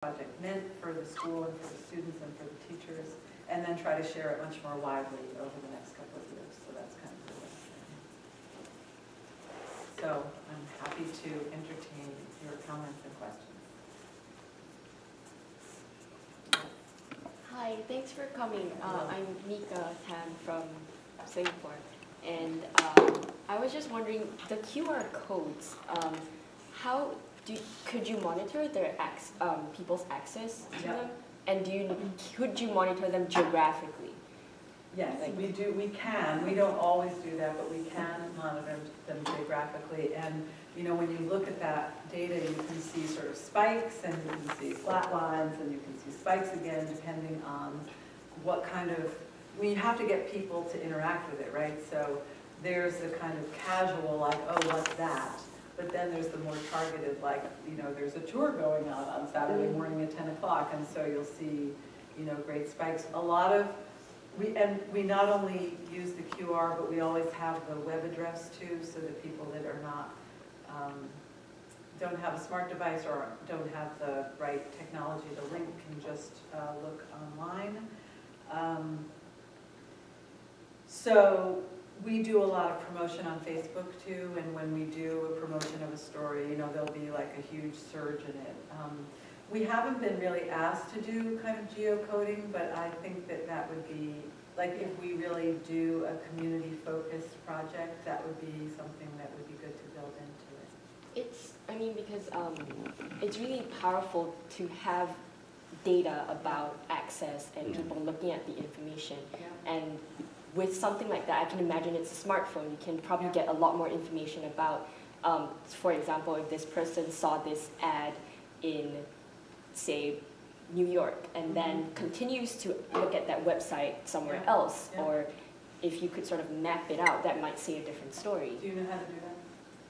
project meant for the school and for the students and for the teachers, and then try to share it much more widely over the next couple of years. So that's kind of the way. So I'm happy to entertain your comments and questions. Hi, thanks for coming. I'm Mika Tan from Singapore, and I was just wondering, the QR codes, could you monitor their people's access to them? And could you monitor them geographically? Yes, we do. We can. We don't always do that, but we can monitor them geographically. And you know, when you look at that data, you can see sort of spikes, and you can see flat lines, and you can see spikes again, depending on what kind of. We have to get people to interact with it, right? So there's the kind of casual, like, oh, what's that? But then there's the more targeted, like, you know, there's a tour going on Saturday morning at 10 o'clock, and so you'll see, you know, great spikes. A lot of, we not only use the QR, but we always have the web address too, so that people that are not, don't have a smart device or don't have the right technology to link can just look online. So we do a lot of promotion on Facebook too, and when we do a promotion of a story, you know, there'll be like a huge surge in it. We haven't been really asked to do kind of geocoding, but I think that that would be, like if we really do a community-focused project, that would be something that would be good to build into it. Because it's really powerful to have data about access and people looking at the information. Yeah. And with something like that, I can imagine it's a smartphone. You can probably get a lot more information about, for example, if this person saw this ad in, say, New York, and then continues to look at that website somewhere else, or if you could sort of map it out, that might say a different story. Do you know how to do that?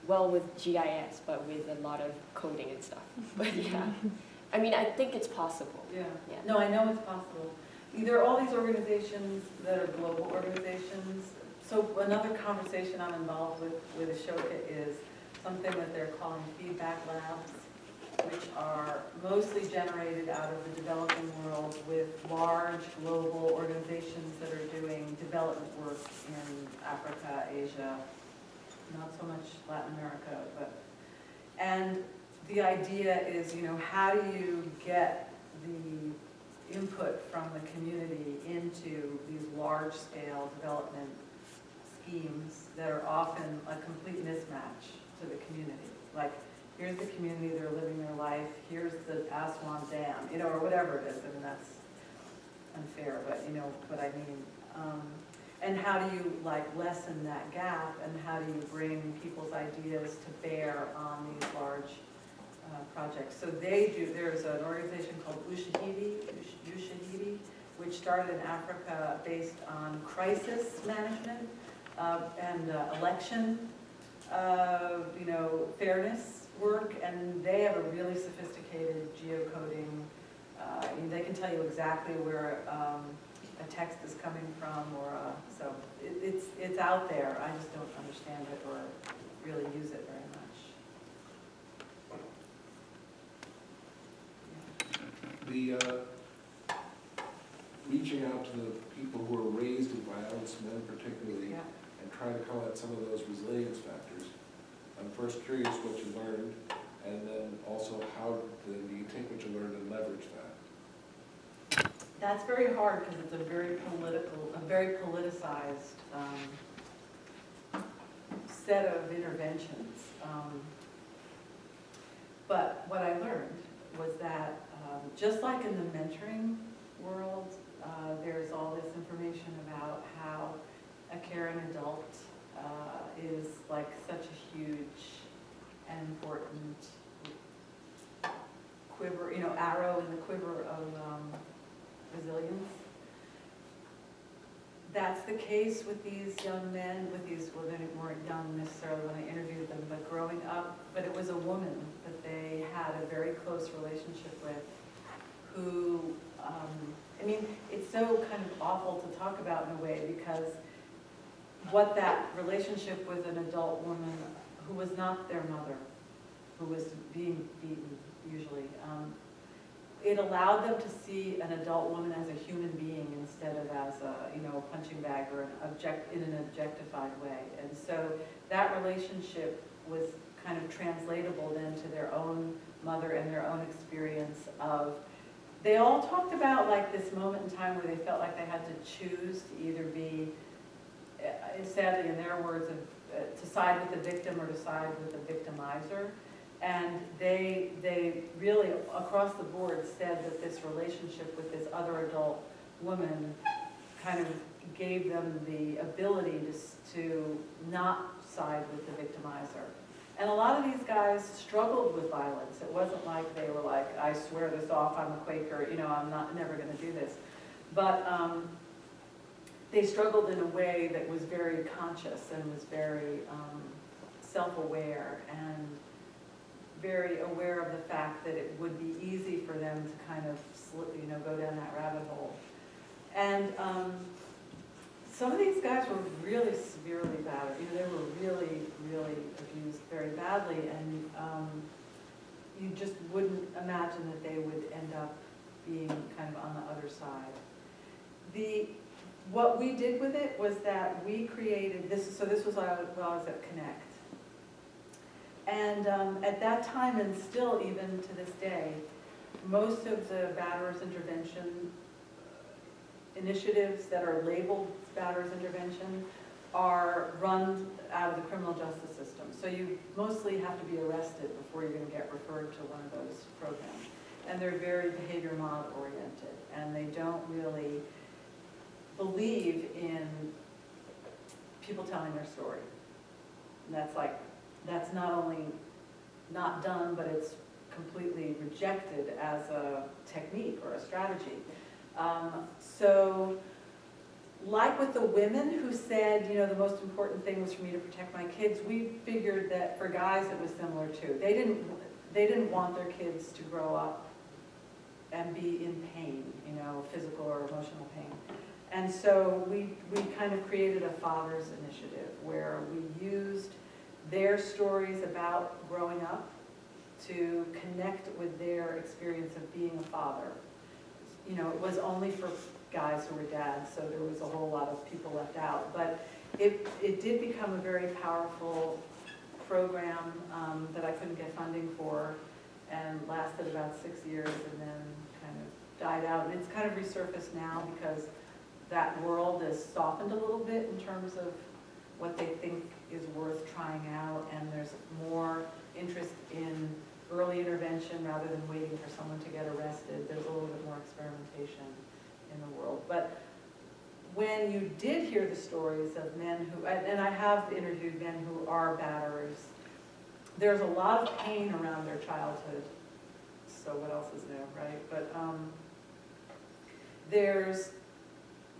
Well, with GIS, but with a lot of coding and stuff. But yeah, I mean, I think it's possible. Yeah. No, I know it's possible. There are all these organizations that are global organizations. So another conversation I'm involved with Ashoka is something that they're calling feedback labs, which are mostly generated out of the developing world with large global organizations that are doing development work in Africa, Asia, not so much Latin America, and the idea is, you know, how do you get the input from the community into these large-scale development schemes that are often a complete mismatch to the community. Like, here's the community, they're living their life, here's the Aswan Dam, you know, or whatever it is. I mean, that's unfair, but you know what I mean. And how do you, like, lessen that gap, and how do you bring people's ideas to bear on these large projects? So there's an organization called Ushahidi, which started in Africa based on crisis management and election, you know, fairness work, and they have a really sophisticated geocoding. They can tell you exactly where a text is coming from, or so it's out there. I just don't understand it or really use it very much. The reaching out to the people who are raised in violence, men particularly, and trying to come at some of those resilience factors. I'm first curious what you learned, and then also how do you take what you learned and leverage that? That's very hard because it's a very politicized set of interventions. But what I learned was that just like in the mentoring world, there's all this information about how a caring adult is like such a huge and important quiver, you know, arrow in the quiver of resilience. That's the case with these young men, with these, well, they weren't young necessarily when I interviewed them, but growing up, but it was a woman that they had a very close relationship with who, I mean, it's so kind of awful to talk about in a way, because what that relationship with an adult woman who was not their mother, who was being beaten usually, it allowed them to see an adult woman as a human being instead of as a, punching bag or in an objectified way. And so that relationship was kind of translatable then to their own mother and their own experience of, they all talked about like this moment in time where they felt like they had to choose to either be, sadly in their words, to side with the victim or to side with the victimizer. And they really, across the board, said that this relationship with this other adult woman kind of gave them the ability to not side with the victimizer. And a lot of these guys struggled with violence. It wasn't like they were like, I swear this off, I'm a Quaker, I'm never going to do this. But they struggled in a way that was very conscious and was very self-aware and very aware of the fact that it would be easy for them to kind of go down that rabbit hole. And some of these guys were really severely battered. They were really, really abused very badly, and you just wouldn't imagine that they would end up being kind of on the other side. What we did with it was that we created this. So this was while I was at Connect. And at that time, and still even to this day, most of the batterers intervention initiatives that are labeled batterers intervention are run out of the criminal justice system. So you mostly have to be arrested before you're going to get referred to one of those programs. And they're very behavior mod oriented, and they don't really believe in people telling their story. And that's not only not done, but it's completely rejected as a technique or a strategy. So like with the women who said, the most important thing was for me to protect my kids, we figured that for guys it was similar too. They didn't want their kids to grow up and be in pain, physical or emotional pain. And so we kind of created a father's initiative where we used their stories about growing up to connect with their experience of being a father. It was only for guys who were dads, so there was a whole lot of people left out. But it did become a very powerful program that I couldn't get funding for, and lasted about 6 years and then kind of died out. And it's kind of resurfaced now because that world has softened a little bit in terms of what they think is worth trying out, and there's more interest in early intervention rather than waiting for someone to get arrested. There's a little bit more experimentation in the world. But when you did hear the stories of men who, and I have interviewed men who are batterers, there's a lot of pain around their childhood. So what else is there, right? But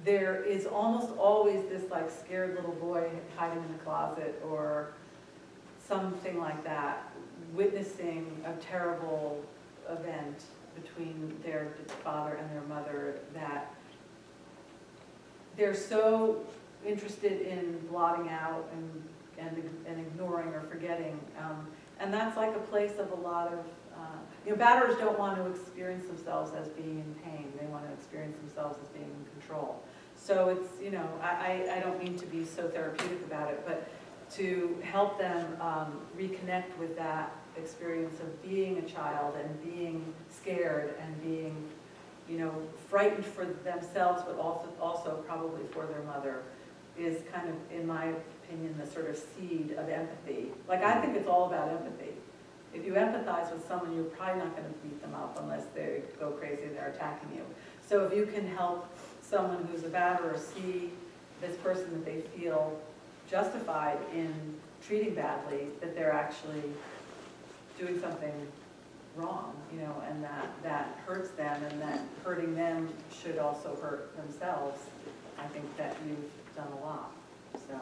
there is almost always this like scared little boy hiding in the closet or something like that, witnessing a terrible event between their father and their mother that they're so interested in blotting out and ignoring or forgetting. And that's like a place of a lot of, batterers don't want to experience themselves as being in pain. They want to experience themselves as being in control. So it's, I don't mean to be so therapeutic about it, but to help them reconnect with that experience of being a child and being scared and being, frightened for themselves, but also probably for their mother, is kind of, in my opinion, the sort of seed of empathy. Like, I think it's all about empathy. If you empathize with someone, you're probably not going to beat them up unless they go crazy and they're attacking you. So if you can help someone who's a batterer see this person that they feel justified in treating badly, that they're actually doing something wrong, and that hurts them, and that hurting them should also hurt themselves, I think that you've done a lot. So,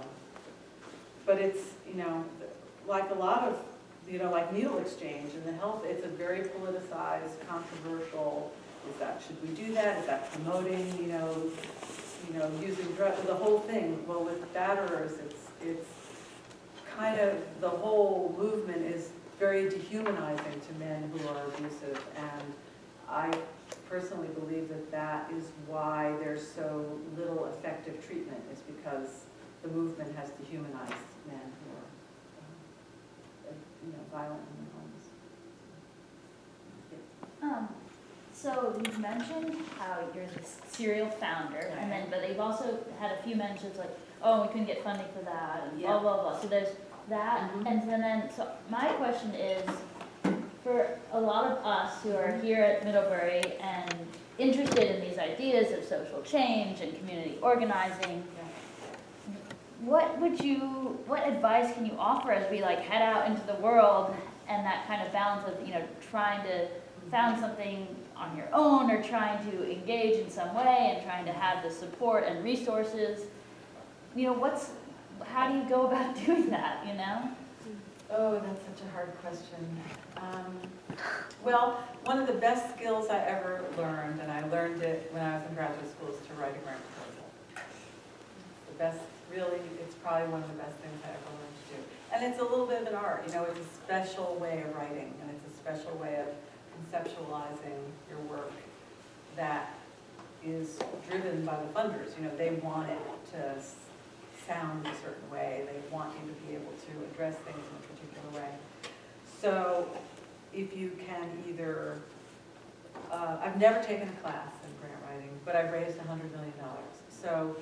but it's, like a lot of, like needle exchange in the health, it's a very politicized, controversial. Should we do that? Is that promoting, using drugs, the whole thing? Well, with batterers, it's kind of, the whole movement is very dehumanizing to men who are abusive, and I personally believe that that is why there's so little effective treatment, is because the movement has dehumanized men who are, violent in their homes. So you've mentioned how you're the serial founder, and then, but they've also had a few mentions like, oh, we couldn't get funding for that, and blah, blah, blah. So there's that, and then, so my question is, for a lot of us who are here at Middlebury and interested in these ideas of social change and community organizing, what advice can you offer as we like head out into the world and that kind of balance of, trying to found something on your own or trying to engage in some way and trying to have the support and resources? How do you go about doing that, Oh, that's such a hard question. Well, one of the best skills I ever learned, and I learned it when I was in graduate school, is to write a grant proposal. The best, really, it's probably one of the best things I ever learned to do. And it's a little bit of an art, it's a special way of writing, and it's a special way of conceptualizing your work that is driven by the funders. They want it to sound a certain way. They want you to be able to address things in a particular way. So if you can either, I've never taken a class in grant writing, but I've raised $100 million. So,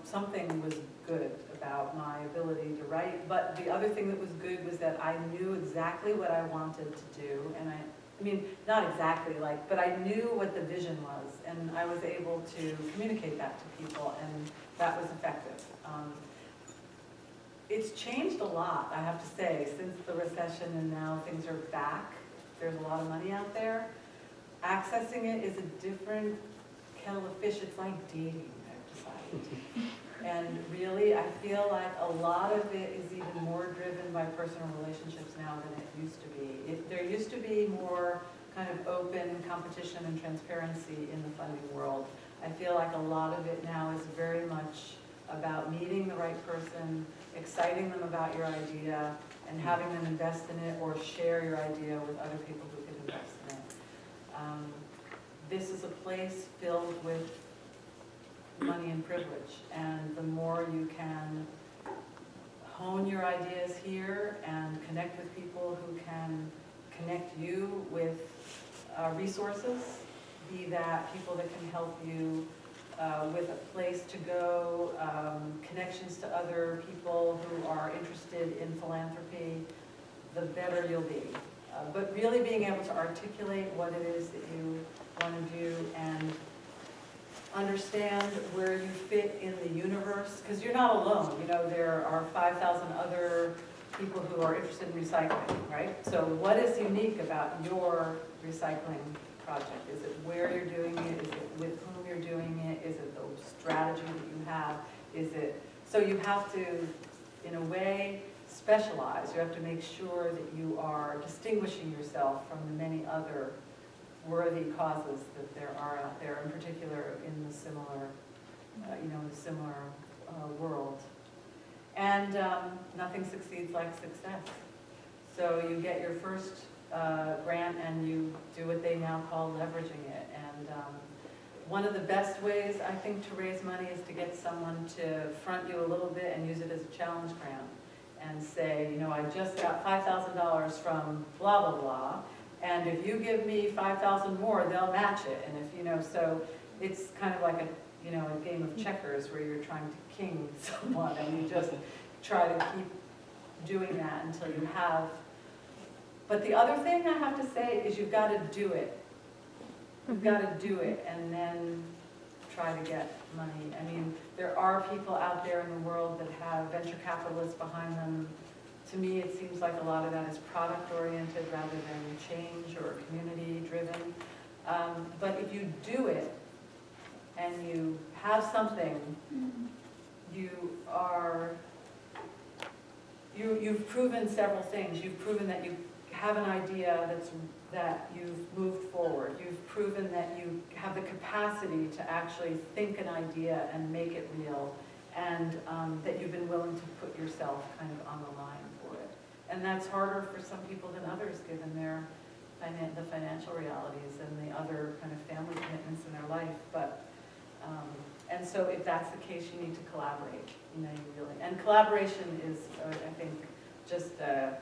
something was good about my ability to write, but the other thing that was good was that I knew exactly what I wanted to do, and not exactly but I knew what the vision was, and I was able to communicate that to people, and that was effective. It's changed a lot, I have to say, since the recession, and now things are back. There's a lot of money out there. Accessing it is a different kettle of fish. It's like dating, I've decided. And really, I feel like a lot of it is even more driven by personal relationships now than it used to be. There used to be more kind of open competition and transparency in the funding world. I feel like a lot of it now is very much about meeting the right person, exciting them about your idea, and having them invest in it or share your idea with other people who can invest in it. This is a place filled with money and privilege, and the more you can hone your ideas here and connect with people who can connect you with resources, be that people that can help you with a place to go, connections to other people who are interested in philanthropy, the better you'll be. But really being able to articulate what it is that you want to do and understand where you fit in the universe, because you're not alone. There are 5,000 other people who are interested in recycling, right? So what is unique about your recycling project? Is it where you're doing it? Is it with whom you're doing it? Is it the strategy that you have? So you have to, in a way, specialize. You have to make sure that you are distinguishing yourself from the many other worthy causes that there are out there, in particular in the similar, world. And nothing succeeds like success. So you get your first grant and you do what they now call leveraging it. And one of the best ways, I think, to raise money is to get someone to front you a little bit and use it as a challenge grant and say, I just got $5,000 from blah, blah, blah, and if you give me 5,000 more, they'll match it. And if, so it's kind of like a game of checkers where you're trying to king someone, and you just try to keep doing that until you have. But the other thing I have to say is you've got to do it. You've got to do it and then try to get money. There are people out there in the world that have venture capitalists behind them. To me, it seems like a lot of that is product-oriented rather than change or community-driven. But if you do it and you have something, you've proven several things. You've proven that you have an idea that you've moved forward. You've proven that you have the capacity to actually think an idea and make it real, and that you've been willing to put yourself kind of on the line for it. And that's harder for some people than others, given their the financial realities and the other kind of family commitments in their life, but, and so if that's the case, you need to collaborate, you know, you really, and collaboration is, I think, just an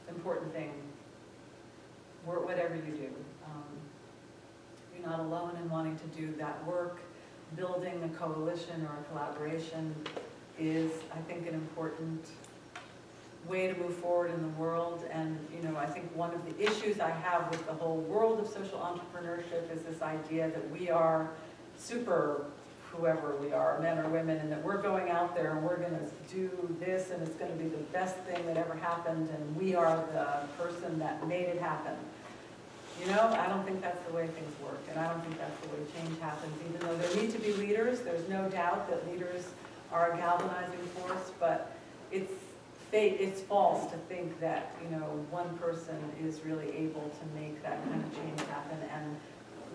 important thing, whatever you do. You're not alone in wanting to do that work. Building a coalition or a collaboration is, I think, an important way to move forward in the world. And, you know, I think one of the issues I have with the whole world of social entrepreneurship is this idea that we are super whoever we are, men or women, and that we're going out there and we're going to do this and it's going to be the best thing that ever happened and we are the person that made it happen. You know, I don't think that's the way things work, and I don't think that's the way change happens, even though there need to be leaders. There's no doubt that leaders are a galvanizing force, but it's false to think that, you know, one person is really able to make that kind of change happen, and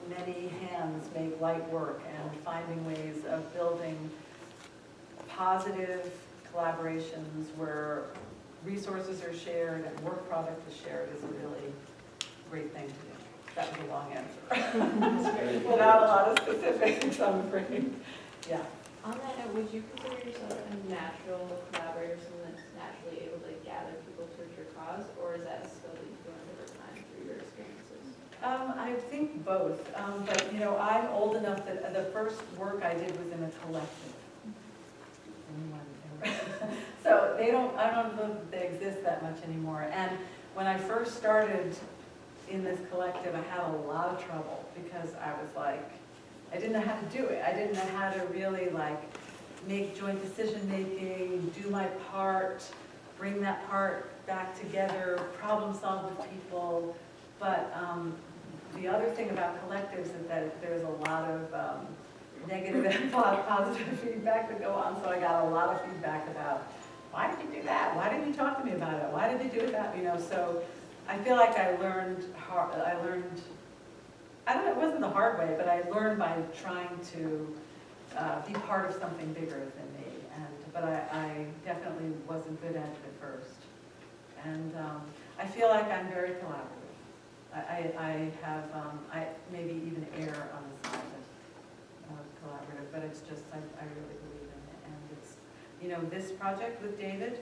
many hands make light work, and finding ways of building positive collaborations where resources are shared and work product is shared is a really great thing to do. That was a long answer. Without a lot of specifics, I'm afraid. Yeah. On that note, would you consider yourself a natural collaborator, someone that's naturally able to gather people towards your cause, or is that a skill that you've learned over time through your experiences? I think both, but you know, I'm old enough that the first work I did was in a collective. So I don't know if they exist that much anymore. And when I first started in this collective, I had a lot of trouble because I was like, I didn't know how to do it. I didn't know how to really like make joint decision making, do my part, bring that part back together, problem solve with people. But the other thing about collectives is that there's a lot of negative and positive feedback that go on. So I got a lot of feedback about, why did you do that? Why didn't you talk to me about it? Why did you do that? You know, so I feel like I learned, I don't know, it wasn't the hard way, but I learned by trying to be part of something bigger than me. But I definitely wasn't good at it at first. And I feel like I'm very collaborative. I have, I maybe even err on the side of collaborative, but it's just, I really believe in it. And it's, you know, this project with David,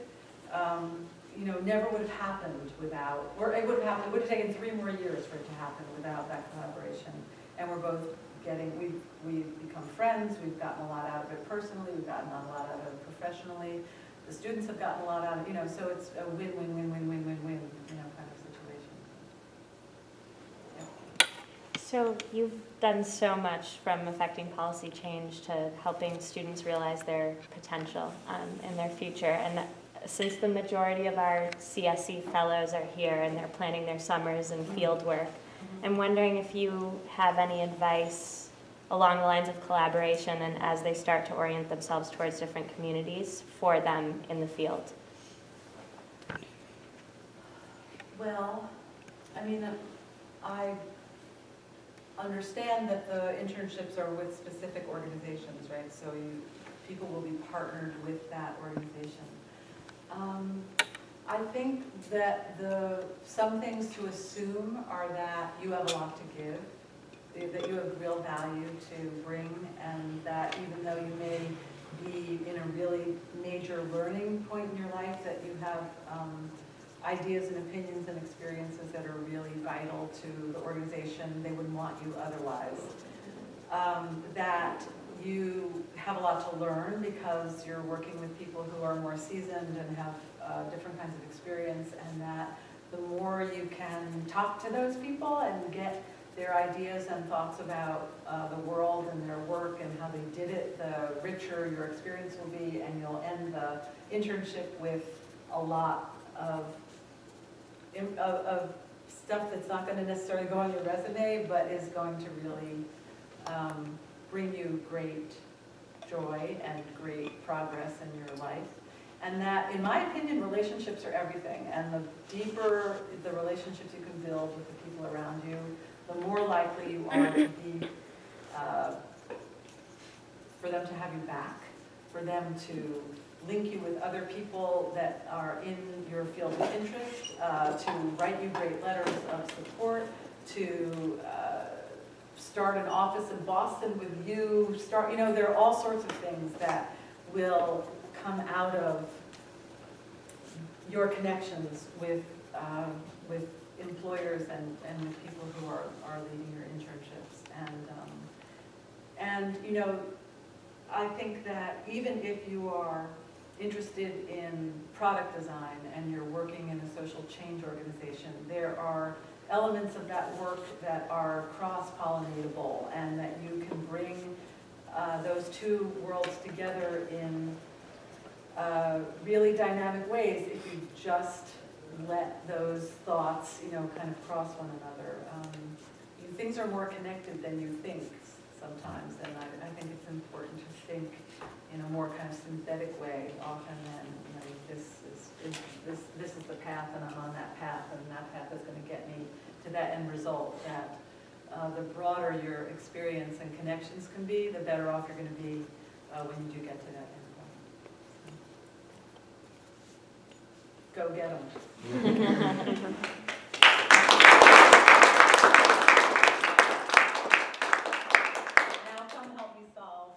you know, never would have happened without, or it would have happened, it would have taken 3 more years for it to happen without that collaboration. And we're both getting, we've become friends, we've gotten a lot out of it personally, we've gotten a lot out of it professionally, the students have gotten a lot out of it, you know, so it's a win-win-win-win-win-win-win, you know, kind of situation. Yeah. So you've done so much from affecting policy change to helping students realize their potential in their future. And since the majority of our CSE fellows are here and they're planning their summers and field work, I'm wondering if you have any advice along the lines of collaboration and as they start to orient themselves towards different communities for them in the field. Well, I mean, I understand that the internships are with specific organizations, right? So people will be partnered with that organization. I think that some things to assume are that you have a lot to give, that you have real value to bring, and that even though you may be in a really major learning point in your life, that you have ideas and opinions and experiences that are really vital to the organization. They wouldn't want you otherwise. That you have a lot to learn because you're working with people who are more seasoned and have different kinds of experience, and that the more you can talk to those people and get their ideas and thoughts about the world and their work and how they did it, the richer your experience will be, and you'll end the internship with a lot of stuff that's not going to necessarily go on your resume, but is going to really bring you great joy and great progress in your life. And that, in my opinion, relationships are everything. And the deeper the relationships you can build with the people around you, the more likely you are to be, for them to have you back, for them to link you with other people that are in your field of interest, to write you great letters of support, to start an office in Boston with you, there are all sorts of things that will come out of your connections with employers and with people who are leading your internships. And I think that even if you are interested in product design and you're working in a social change organization, there are elements of that work that are cross-pollinatable and that you can bring those two worlds together in really dynamic ways if you just let those thoughts, kind of cross one another. Things are more connected than you think sometimes, and I think it's important to think in a more kind of synthetic way often than, this is the path and I'm on that path and that path is going to get me to that end result. That the broader your experience and connections can be, the better off you're going to be when you do get to that end point. Go get them. Now come help me solve.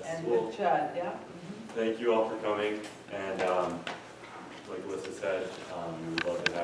And with Chad, yeah? Thank you all for coming, and like Alisa said, we would love to have